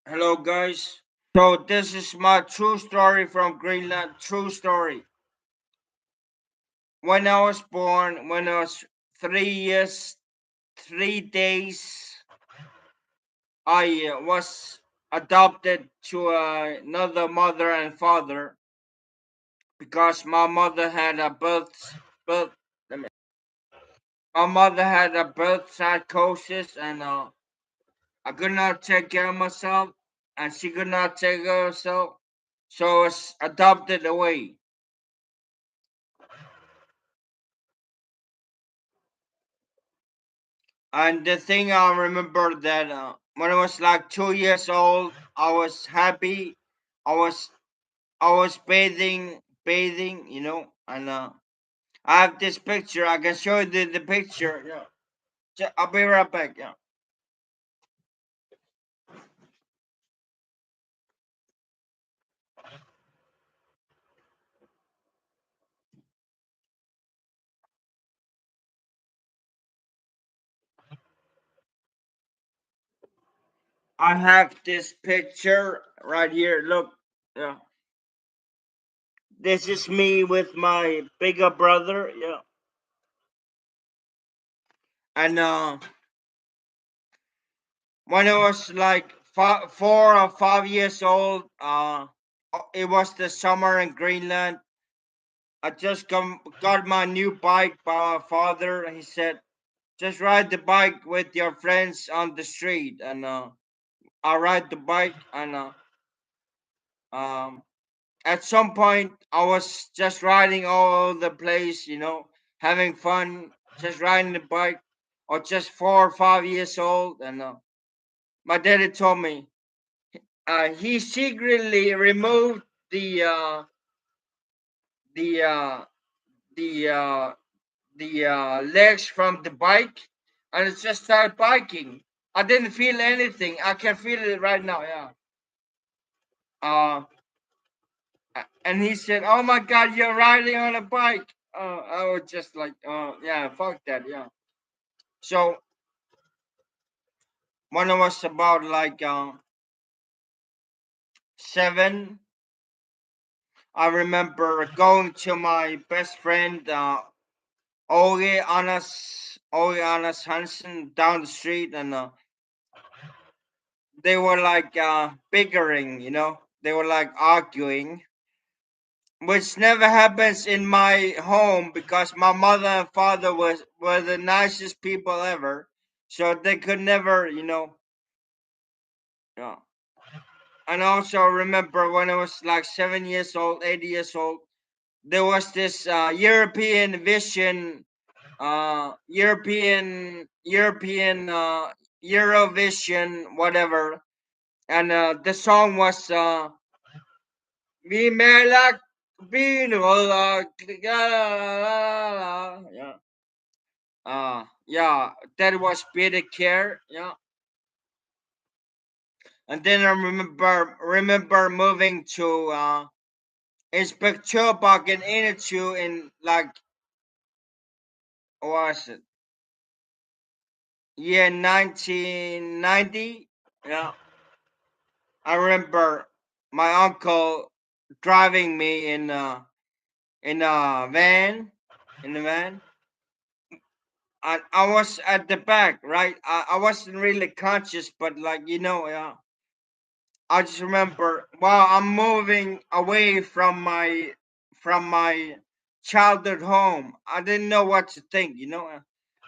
Hello, guys. So, this is my true story from Greenland. True story. When I was born, when I was 3 years, 3 days, I was adopted to another mother and father because birth. let me- My mother had a birth psychosis, and I could not take care of myself, and she could not take care of herself, so I was adopted away. And the thing I remember that when I was like 2 years old, I was happy. I was I was bathing, and I have this picture. I can show you the picture. Yeah, I'll be right back. Yeah, I have this picture right here. Look, yeah, this is me with my bigger brother. Yeah, and when I was like 4 or 5 years old, it was the summer in Greenland. I just got my new bike by my father. He said, just ride the bike with your friends on the street. And I ride the bike. And um, at some point, I was just riding all over the place, having fun, just riding the bike. Or just 4 or 5 years old. And my daddy told me he secretly removed the uh, the uh, the legs from the bike, and it just started biking. I didn't feel anything. I can feel it right now. Yeah. Uh, and he said, "Oh my God, you're riding on a bike." I was just like, "Oh yeah, fuck that." Yeah. So when I was about like 7, I remember going to my best friend Oge Anas Hansen down the street, and they were like bickering, they were like arguing, which never happens in my home because my mother and father were the nicest people ever, so they could never, yeah. And also remember when I was like 7 years old, 8 years old, there was this European Vision, European Eurovision, whatever, and the song was "We may like being like yeah, yeah, that was Peter Care, yeah." And then I remember moving to Inspector Park in Inichu in like, what was it, year 1990. Yeah, I remember my uncle driving me in a van, in the van. I was at the back, right? I wasn't really conscious, but like, I just remember, wow, I'm moving away from my childhood home. I didn't know what to think.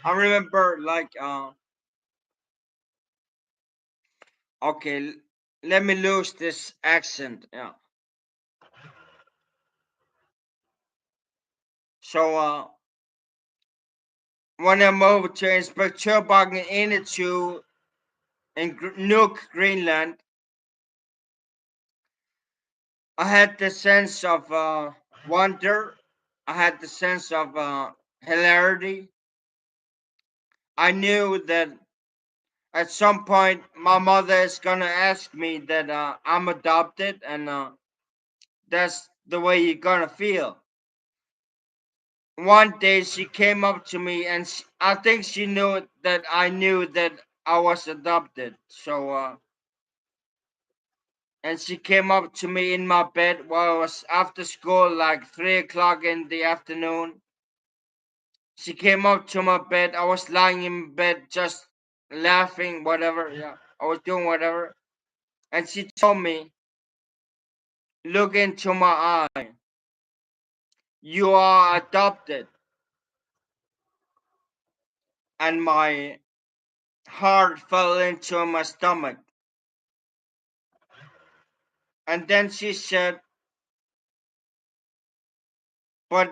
I remember like, okay, let me lose this accent. Yeah. So when I moved to Inspector Bargain into in Nuuk, Greenland, I had the sense of wonder. I had the sense of hilarity. I knew that at some point my mother is gonna ask me that I'm adopted, and that's the way you're gonna feel. One day she came up to me, and I think she knew that I knew that I was adopted. So and she came up to me in my bed while I was after school, like 3 o'clock in the afternoon. She came up to my bed. I was lying in bed just laughing, whatever. Yeah, I was doing whatever. And she told me, look into my eye. You are adopted. And my heart fell into my stomach. And then she said, but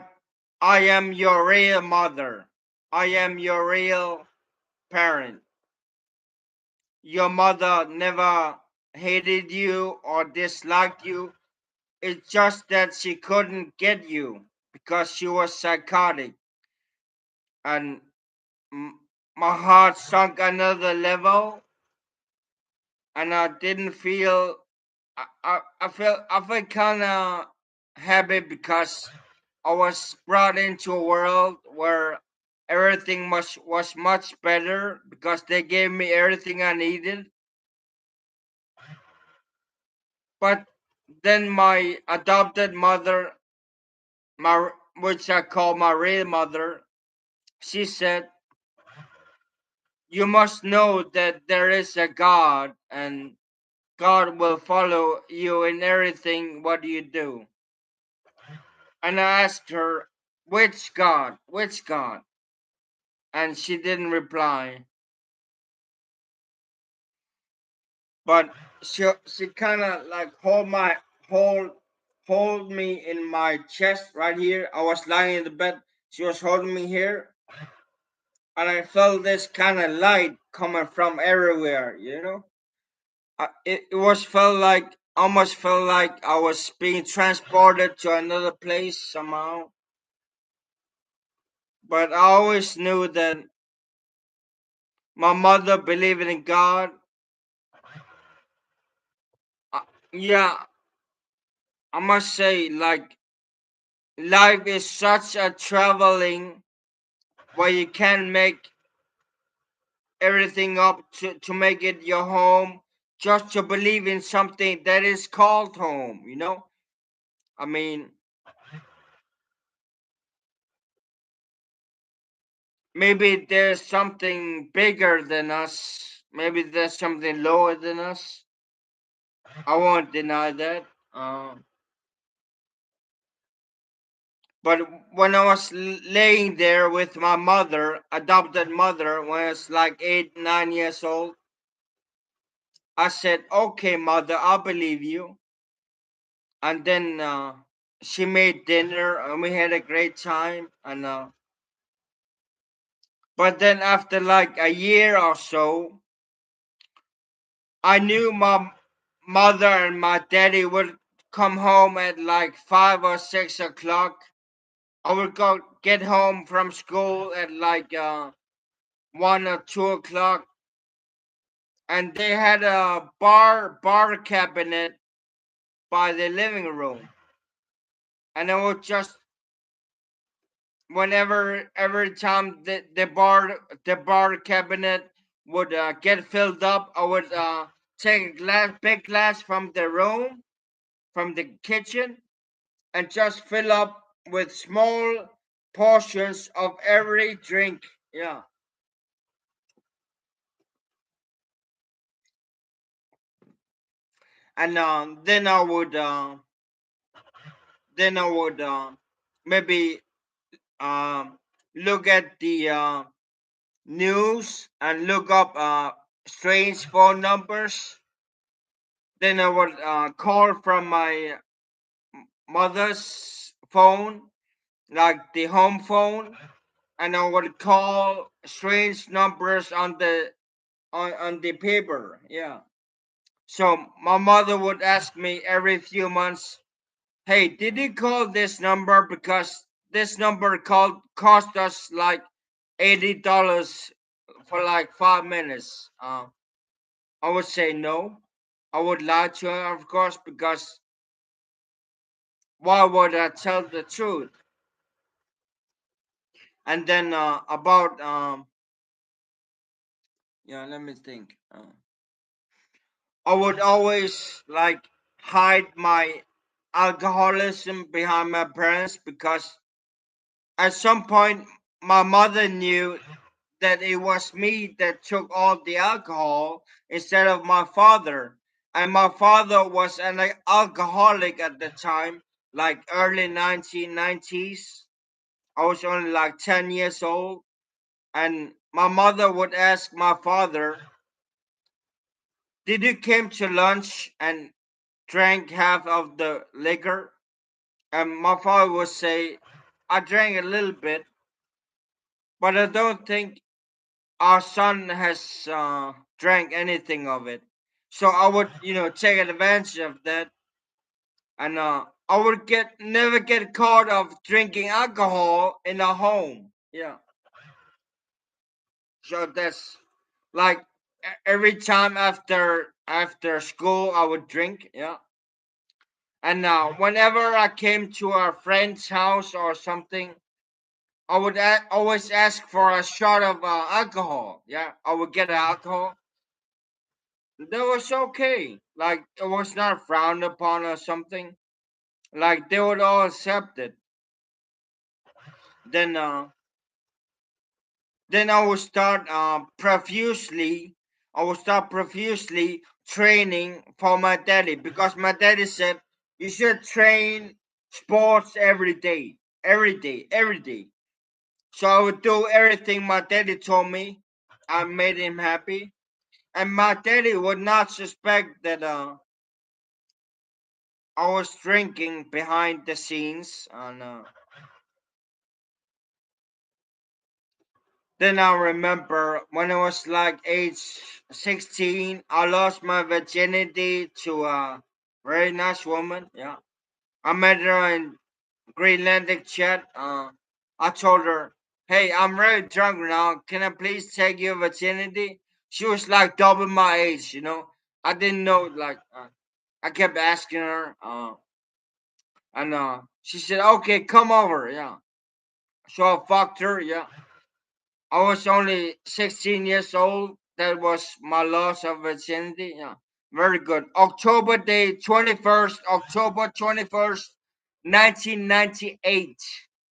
I am your real mother. I am your real parent. Your mother never hated you or disliked you. It's just that she couldn't get you because she was psychotic. And my heart sunk another level, and I didn't feel. I felt kind of happy because I was brought into a world where everything was much better because they gave me everything I needed. But then my adopted mother, my which I call my real mother, she said, "You must know that there is a God, and God will follow you in everything what you do." And I asked her, "Which God? Which God?" And she didn't reply. But she kind of like hold hold me in my chest right here. I was lying in the bed. She was holding me here, and I felt this kind of light coming from everywhere. It was felt like almost felt like I was being transported to another place somehow. But I always knew that my mother believed in God. Uh, yeah, I must say, like, life is such a traveling where you can make everything up to make it your home, just to believe in something that is called home. I mean, maybe there's something bigger than us, maybe there's something lower than us. I won't deny that. But when I was laying there with my mother, adopted mother, when I was like 8, 9 years old, I said, "Okay, mother, I believe you." And then she made dinner, and we had a great time. And but then after like a year or so, I knew my mother and my daddy would come home at like 5 or 6 o'clock. I would go get home from school at like 1 or 2 o'clock, and they had a bar cabinet by the living room, and I would just whenever every time the bar cabinet would get filled up, I would take a big glass from the room, from the kitchen, and just fill up with small portions of every drink. Yeah, and then I would maybe um, look at the news and look up strange phone numbers. Then I would call from my mother's phone, like the home phone, and I would call strange numbers on the paper. Yeah. So my mother would ask me every few months, "Hey, did you call this number because this number called cost us like $80 for like 5 minutes?" I would say no. I would lie to her, of course, because why would I tell the truth? And then about yeah, let me think. I would always like hide my alcoholism behind my parents because at some point my mother knew that it was me that took all the alcohol instead of my father. And my father was an alcoholic at the time, like early 1990s. I was only like 10 years old. And my mother would ask my father, did you came to lunch and drank half of the liquor? And my father would say, I drank a little bit, but I don't think our son has drank anything of it. So I would, take advantage of that, and I would get never get caught of drinking alcohol in a home. Yeah. So that's like every time after school I would drink. Yeah. And whenever I came to a friend's house or something, I would always ask for a shot of alcohol. Yeah, I would get alcohol. That was okay. Like it was not frowned upon or something. Like they would all accept it. Then then I would start profusely. I would start profusely training for my daddy because my daddy said you should train sports every day, every day. So I would do everything my daddy told me. I made him happy, and my daddy would not suspect that I was drinking behind the scenes. And then I remember when I was like age 16, I lost my virginity to a very nice woman. Yeah, I met her in Greenlandic chat. I told her, "Hey, I'm very drunk now. Can I please take your virginity?" She was like double my age. I didn't know. Like, I kept asking her, and she said, "Okay, come over." Yeah, so I fucked her. Yeah, I was only 16 years old. That was my loss of virginity. Yeah, very good. October 21st, 1998.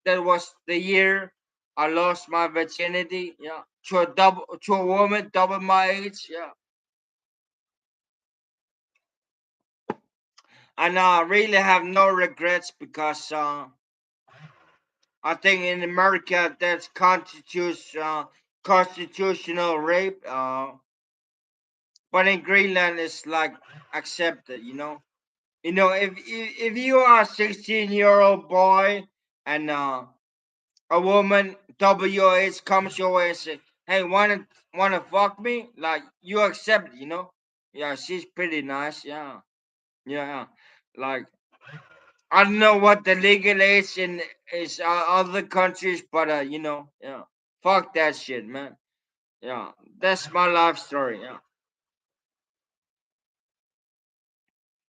That was the year I lost my virginity. Yeah, to a woman double my age. Yeah, and I really have no regrets because I think in America that constitutes constitutional rape. But in Greenland, it's like accepted. If you are a 16-year-old boy and a woman double your age comes your way and say, "Hey, wanna fuck me?" Like you accept it. Yeah, she's pretty nice. Yeah, yeah. Like I don't know what the legal age in is other countries, but yeah. Fuck that shit, man. Yeah, that's my life story. Yeah.